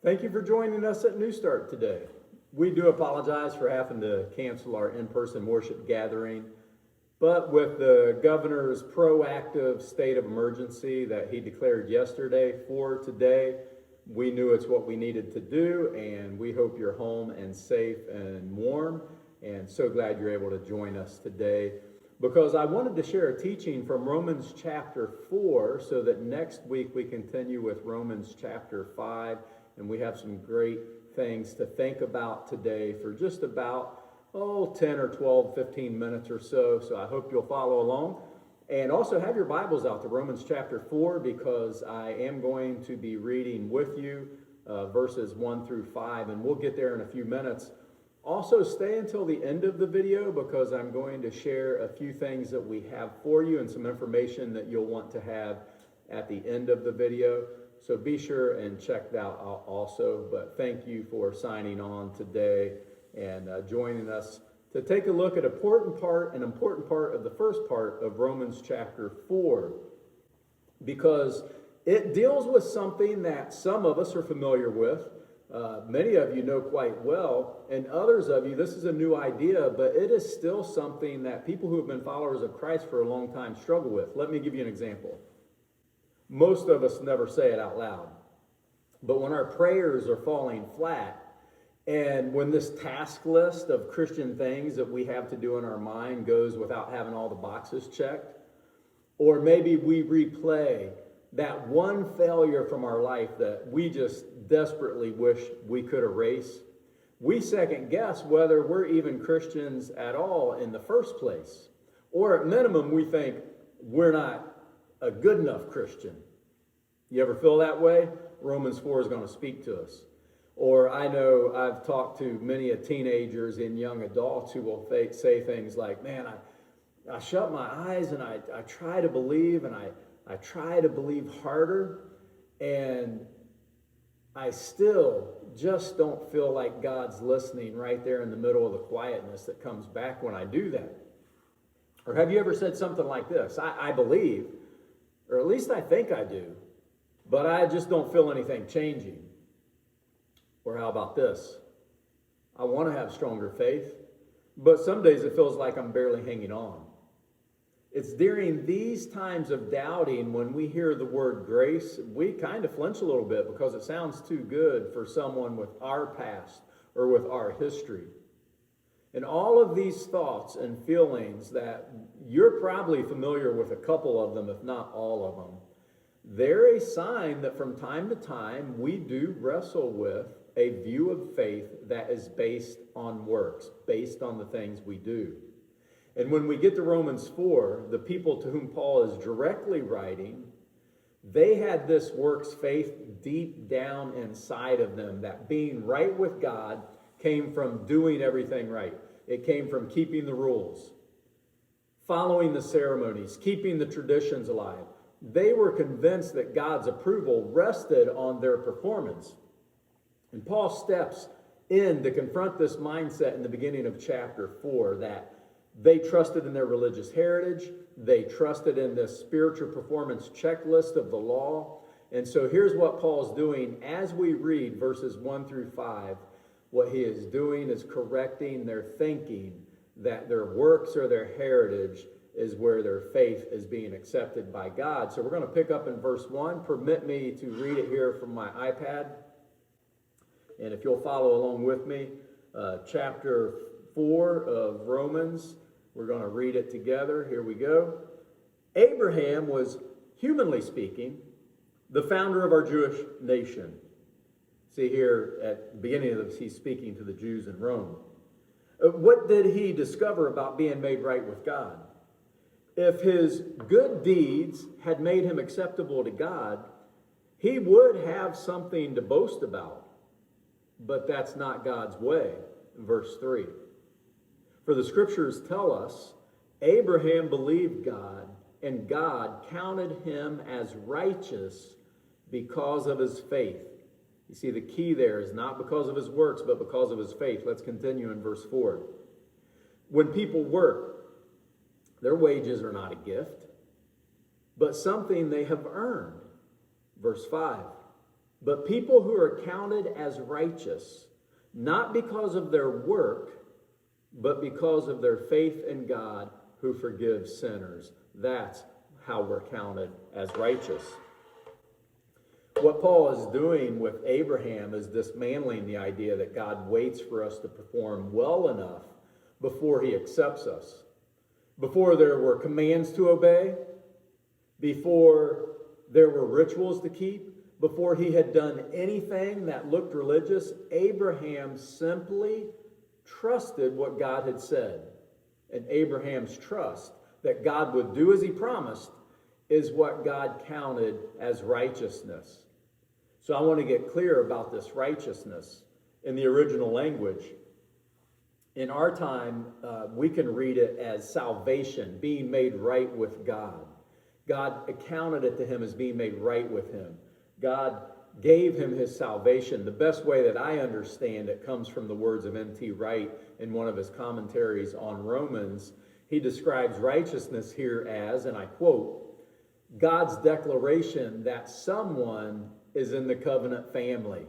Thank you for joining us at New Start today. We do apologize for having to cancel our in-person worship gathering, but with the governor's proactive state of emergency that he declared yesterday for today, we knew it's what we needed to do, and we hope you're home and safe and warm, and so glad you're able to join us today, because I wanted to share a teaching from Romans chapter 4 so that next week we continue with Romans chapter 5. And we have some great things to think about today for just about, 10 or 12, 15 minutes or so. So I hope you'll follow along. And also have your Bibles out to Romans chapter 4, because I am going to be reading with you verses 1 through 5. And we'll get there in a few minutes. Also, stay until the end of the video, because I'm going to share a few things that we have for you and some information that you'll want to have at the end of the video. So be sure and check that out also. But thank you for signing on today and joining us to take a look at an important part of the first part of Romans chapter 4, because it deals with something that some of us are familiar with. Many of you know quite well, and others of you, this is a new idea, but it is still something that people who have been followers of Christ for a long time struggle with. Let me give you an example. Most of us never say it out loud, but when our prayers are falling flat, and when this task list of Christian things that we have to do in our mind goes without having all the boxes checked, or maybe we replay that one failure from our life that we just desperately wish we could erase, we second guess whether we're even Christians at all in the first place. Or at minimum, we think we're not a good enough Christian. You ever feel that way? Romans 4 is going to speak to us. Or I know I've talked to many teenagers and young adults who will say things like, man, I shut my eyes and I try to believe, and I try to believe harder, and I still just don't feel like God's listening right there in the middle of the quietness that comes back when I do that. Or have you ever said something like this? I believe, or at least I think I do, but I just don't feel anything changing. Or how about this? I want to have stronger faith, but some days it feels like I'm barely hanging on. It's during these times of doubting, when we hear the word grace, we kind of flinch a little bit because it sounds too good for someone with our past or with our history. And all of these thoughts and feelings that you're probably familiar with, a couple of them, if not all of them, they're a sign that from time to time we do wrestle with a view of faith that is based on works, based on the things we do. And when we get to Romans 4, the people to whom Paul is directly writing, they had this works faith deep down inside of them, that being right with God came from doing everything right. It came from keeping the rules, following the ceremonies, keeping the traditions alive. They were convinced that God's approval rested on their performance. And Paul steps in to confront this mindset in the beginning of chapter 4, that they trusted in their religious heritage, they trusted in this spiritual performance checklist of the law. And so here's what Paul's doing as we read verses 1 through 5. What he is doing is correcting their thinking that their works or their heritage is where their faith is being accepted by God. So we're going to pick up in verse 1. Permit me to read it here from my iPad. And if you'll follow along with me, chapter 4 of Romans, we're going to read it together. Here we go. Abraham was, humanly speaking, the founder of our Jewish nation. See here at the beginning of this, he's speaking to the Jews in Rome. What did he discover about being made right with God? If his good deeds had made him acceptable to God, he would have something to boast about. But that's not God's way. Verse 3. For the scriptures tell us, Abraham believed God, and God counted him as righteous because of his faith. You see, the key there is not because of his works, but because of his faith. Let's continue in verse 4. When people work, their wages are not a gift, but something they have earned. Verse 5. But people who are counted as righteous, not because of their work, but because of their faith in God who forgives sinners. That's how we're counted as righteous. What Paul is doing with Abraham is dismantling the idea that God waits for us to perform well enough before he accepts us. Before there were commands to obey, before there were rituals to keep, before he had done anything that looked religious, Abraham simply trusted what God had said. And Abraham's trust that God would do as he promised is what God counted as righteousness. So I want to get clear about this righteousness in the original language. In our time, we can read it as salvation, being made right with God. God accounted it to him as being made right with him. God gave him his salvation. The best way that I understand it comes from the words of N.T. Wright in one of his commentaries on Romans. He describes righteousness here as, and I quote, God's declaration that someone is in the covenant family.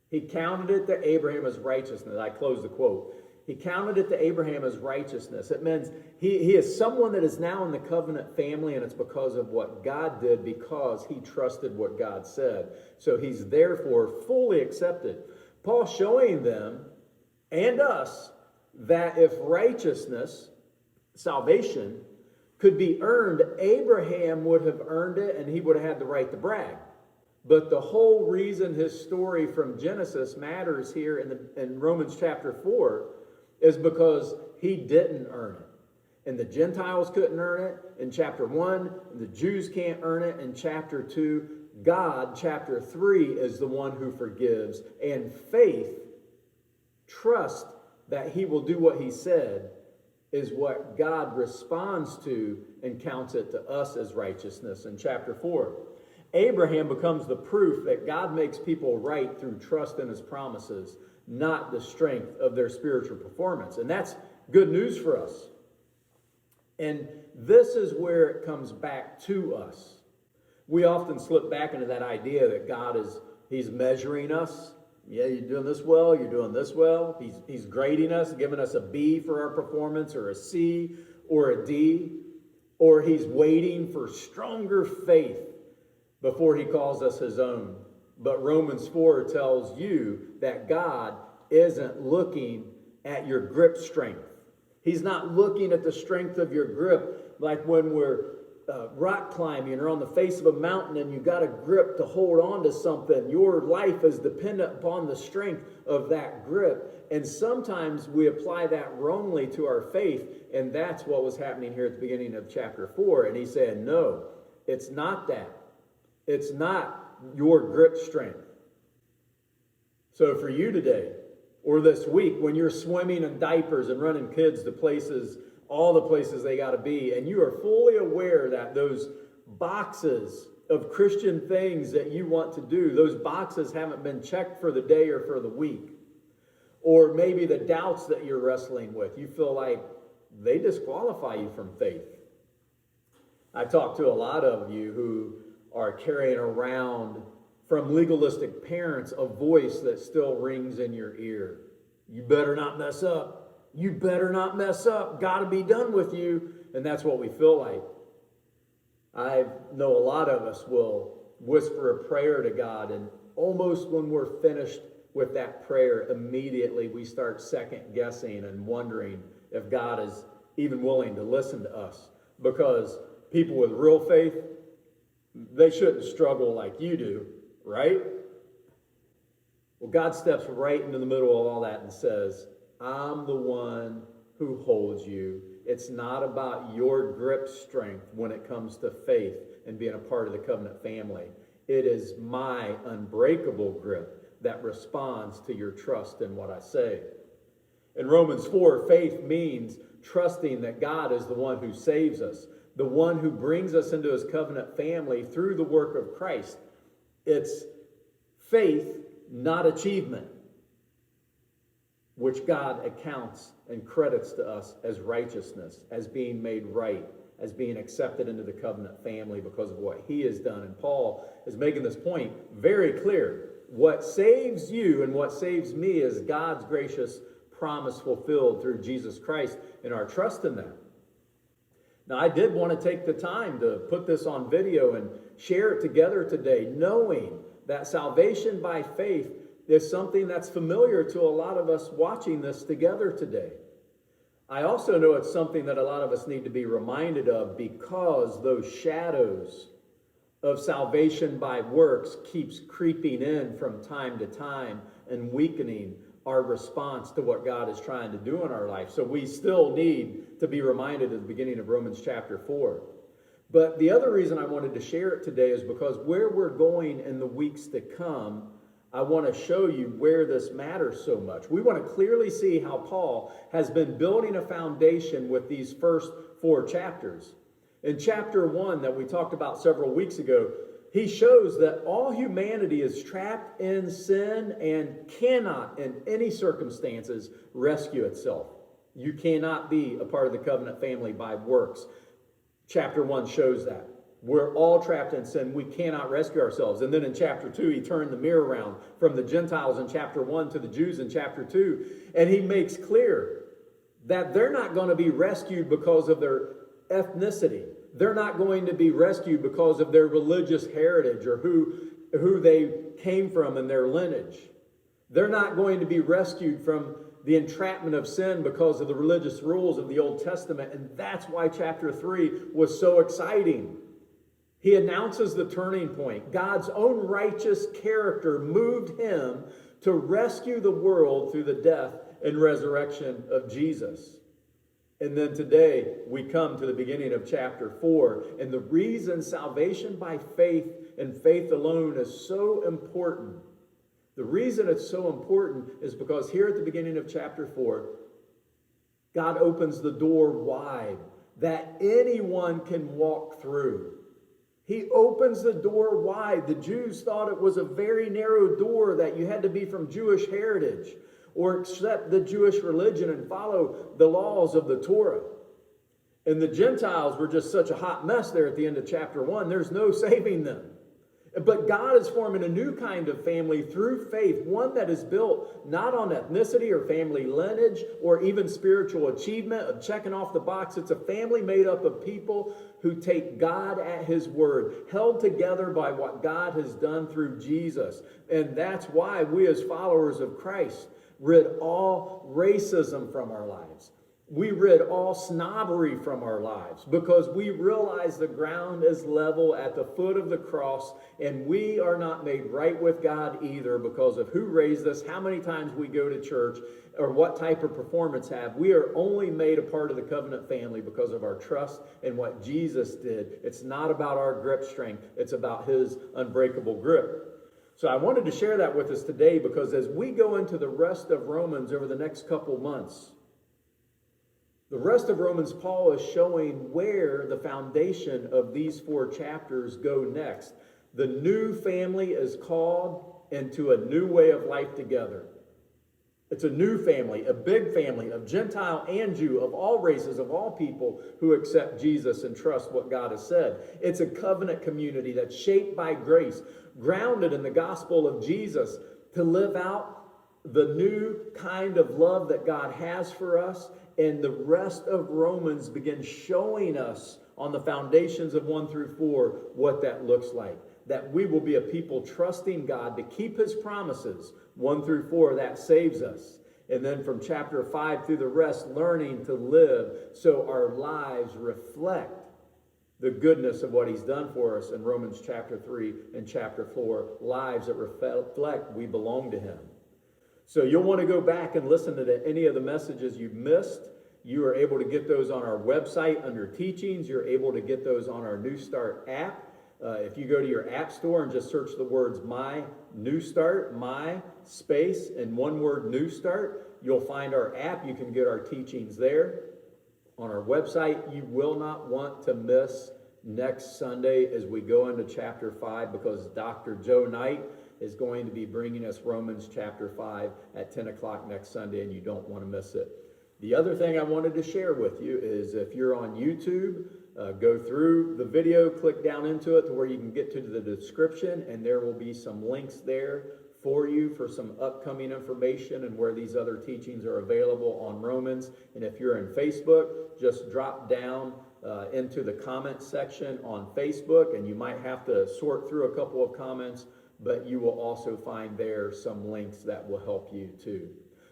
He counted it to Abraham as righteousness. I close the quote. He counted it to Abraham as righteousness. It means he is someone that is now in the covenant family, and it's because of what God did, because he trusted what God said. So he's therefore fully accepted. Paul showing them and us that if righteousness, salvation, could be earned, Abraham would have earned it and he would have had the right to brag. But the whole reason his story from Genesis matters here in Romans chapter 4 is because he didn't earn it. And the Gentiles couldn't earn it in chapter 1, and the Jews can't earn it in chapter 2. God, chapter 3, is the one who forgives. And faith, trust that he will do what he said, is what God responds to and counts it to us as righteousness in chapter 4. Abraham becomes the proof that God makes people right through trust in his promises, not the strength of their spiritual performance. And that's good news for us. And this is where it comes back to us. We often slip back into that idea that God he's measuring us. Yeah, you're doing this well, you're doing this well. He's grading us, giving us a B for our performance, or a C, or a D. Or he's waiting for stronger faith before he calls us his own. But Romans 4 tells you that God isn't looking at your grip strength. He's not looking at the strength of your grip like when we're rock climbing or on the face of a mountain and you got a grip to hold on to something. Your life is dependent upon the strength of that grip. And sometimes we apply that wrongly to our faith, and that's what was happening here at the beginning of chapter 4. And he said, no, it's not that. It's not your grip strength. So for you today, or this week, when you're swimming in diapers and running kids to places, all the places they got to be, and you are fully aware that those boxes of Christian things that you want to do, those boxes haven't been checked for the day or for the week. Or maybe the doubts that you're wrestling with, you feel like they disqualify you from faith. I talked to a lot of you who are carrying around from legalistic parents a voice that still rings in your ear. You better not mess up. You better not mess up. Got to be done with you. And that's what we feel like. I know a lot of us will whisper a prayer to God, and almost when we're finished with that prayer, immediately we start second guessing and wondering if God is even willing to listen to us. Because people with real faith, they shouldn't struggle like you do, right? Well, God steps right into the middle of all that and says, I'm the one who holds you. It's not about your grip strength when it comes to faith and being a part of the covenant family. It is my unbreakable grip that responds to your trust in what I say. In Romans 4, faith means trusting that God is the one who saves us, the one who brings us into his covenant family through the work of Christ. It's faith, not achievement, which God accounts and credits to us as righteousness, as being made right, as being accepted into the covenant family because of what he has done. And Paul is making this point very clear. What saves you and what saves me is God's gracious promise fulfilled through Jesus Christ and our trust in that. Now, I did want to take the time to put this on video and share it together today, knowing that salvation by faith is something that's familiar to a lot of us watching this together today. I also know it's something that a lot of us need to be reminded of because those shadows of salvation by works keeps creeping in from time to time and weakening our response to what God is trying to do in our life. So we still need to be reminded at the beginning of Romans chapter 4. But the other reason I wanted to share it today is because where we're going in the weeks to come, I want to show you where this matters so much. We want to clearly see how Paul has been building a foundation with these first 4 chapters. In chapter 1 that we talked about several weeks ago, he shows that all humanity is trapped in sin and cannot in any circumstances rescue itself. You cannot be a part of the covenant family by works. Chapter 1 shows that. We're all trapped in sin. We cannot rescue ourselves. And then in chapter 2, he turned the mirror around from the Gentiles in chapter 1 to the Jews in chapter 2. And he makes clear that they're not going to be rescued because of their ethnicity. They're not going to be rescued because of their religious heritage or who they came from in their lineage. They're not going to be rescued from the entrapment of sin because of the religious rules of the Old Testament. And that's why chapter 3 was so exciting. He announces the turning point. God's own righteous character moved him to rescue the world through the death and resurrection of Jesus. And then today we come to the beginning of chapter 4. And the reason salvation by faith and faith alone is so important, the reason it's so important is because here at the beginning of chapter 4, God opens the door wide that anyone can walk through. He opens the door wide. The Jews thought it was a very narrow door that you had to be from Jewish heritage or accept the Jewish religion and follow the laws of the Torah. And the Gentiles were just such a hot mess there at the end of chapter 1. There's no saving them. But God is forming a new kind of family through faith, one that is built not on ethnicity or family lineage or even spiritual achievement of checking off the box. It's a family made up of people who take God at his word, held together by what God has done through Jesus. And that's why we as followers of Christ rid all racism from our lives. We rid all snobbery from our lives because we realize the ground is level at the foot of the cross, and we are not made right with God either because of who raised us, how many times we go to church, or what type of performance have. We are only made a part of the covenant family because of our trust in what Jesus did. It's not about our grip strength. It's about his unbreakable grip. So I wanted to share that with us today because as we go into the rest of Romans over the next couple months, the rest of Romans, Paul is showing where the foundation of these 4 chapters go next. The new family is called into a new way of life together. It's a new family, a big family of Gentile and Jew, of all races, of all people who accept Jesus and trust what God has said. It's a covenant community that's shaped by grace, grounded in the gospel of Jesus to live out the new kind of love that God has for us. And the rest of Romans begins showing us on the foundations of 1 through 4 what that looks like. That we will be a people trusting God to keep his promises. 1 through 4, that saves us. And then from chapter 5 through the rest, learning to live so our lives reflect the goodness of what he's done for us in Romans chapter 3 and chapter 4. Lives that reflect we belong to him. So you'll want to go back and listen to any of the messages you've missed. You are able to get those on our website under teachings. You're able to get those on our New Start app. If you go to your app store and just search the words My New Start, My space, and one word New Start, you'll find our app. You can get our teachings there. On our website, you will not want to miss next Sunday as we go into chapter 5 because Dr. Joe Knight is going to be bringing us Romans chapter 5 at 10 o'clock next Sunday, and you don't want to miss it. The other thing I wanted to share with you is if you're on YouTube, Go through the video, click down into it to where you can get to the description, and there will be some links there for you for some upcoming information and where these other teachings are available on Romans. And if you're in Facebook, just drop down into the comment section on Facebook, and you might have to sort through a couple of comments, but you will also find there some links that will help you too.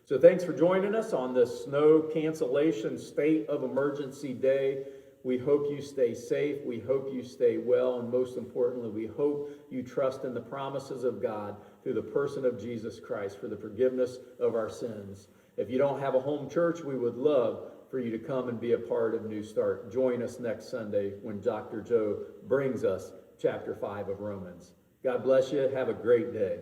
So thanks for joining us on this snow cancellation state of emergency day. We hope you stay safe. We hope you stay well. And most importantly, we hope you trust in the promises of God through the person of Jesus Christ for the forgiveness of our sins. If you don't have a home church, we would love for you to come and be a part of New Start. Join us next Sunday when Dr. Joe brings us chapter 5 of Romans. God bless you. Have a great day.